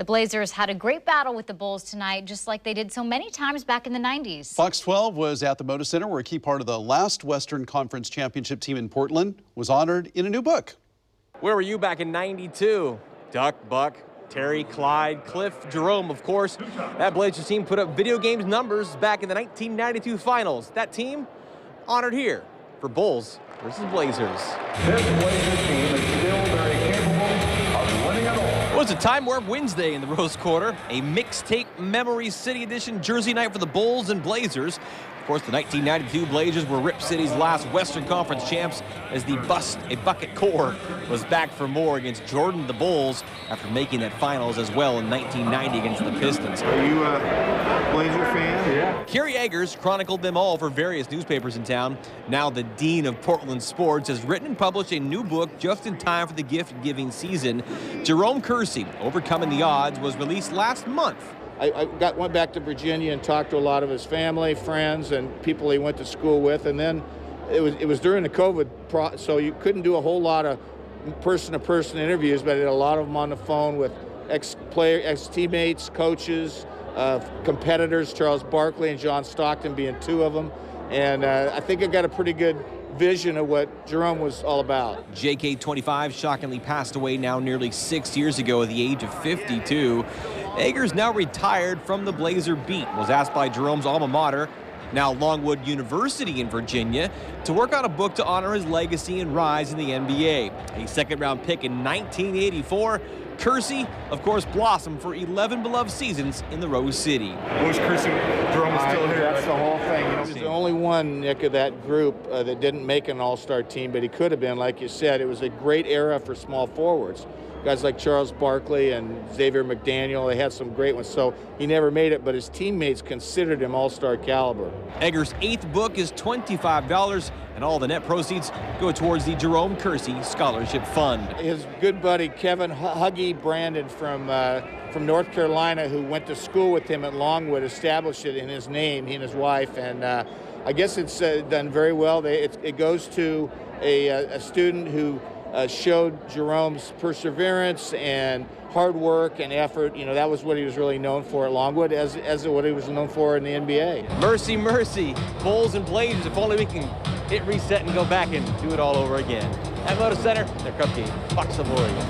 The Blazers had a great battle with the Bulls tonight, just like they did so many times back in the 90s. Fox 12 was at the Moda Center, where a key part of the last Western Conference championship team in Portland was honored in a new book. Where were you back in '92? Duck, Buck, Terry, Clyde, Cliff, Jerome, of course. That Blazers team put up video games numbers back in the 1992 finals. That team honored here for Bulls versus Blazers. This Blazers team is still very capable of winning it all. It was a Time Warp Wednesday in the Rose Quarter, a mixtape Memory City edition jersey night for the Bulls and Blazers. Of course, the 1992 Blazers were Rip City's last Western Conference champs as the Bust a Bucket core was back for more against Jordan the Bulls after making that finals as well in 1990 against the Pistons. Are you a Blazer fan? Yeah. Kerry Eggers chronicled them all for various newspapers in town. Now the dean of Portland sports has written and published a new book just in time for the gift-giving season. Jerome Kersey, Overcoming the Odds, was released last month. I went back to Virginia and talked to a lot of his family, friends, and people he went to school with. And then it was during the COVID, so you couldn't do a whole lot of person-to-person interviews, but I did a lot of them on the phone with ex-teammates, coaches, competitors, Charles Barkley and John Stockton being two of them. And I think I got a pretty good vision of what Jerome was all about. JK25 shockingly passed away now nearly 6 years ago at the age of 52. Eggers, now retired from the Blazer beat, was asked by Jerome's alma mater, now Longwood University in Virginia, to work on a book to honor his legacy and rise in the NBA. A second-round pick in 1984, Kersey, of course, blossomed for 11 beloved seasons in the Rose City. I wish Jerome was still here. That's the whole thing. You know, he's the only one, Nick, of that group that didn't make an all-star team, but he could have been. Like you said, it was a great era for small forwards. Guys like Charles Barkley and Xavier McDaniel, they had some great ones. So he never made it, but his teammates considered him all-star caliber. Eggers' 8th book is $25, and all the net proceeds go towards the Jerome Kersey Scholarship Fund. His good buddy Kevin Huggy Brandon from North Carolina, who went to school with him at Longwood, established it in his name, he and his wife, and I guess it's done very well. It goes to a student who showed Jerome's perseverance and hard work and effort. You know, that was what he was really known for at Longwood, as what he was known for in the NBA. Mercy, mercy, Bulls and Blazers. If only we can hit reset and go back and do it all over again. At Moda Center, their cupcake, Fox 12.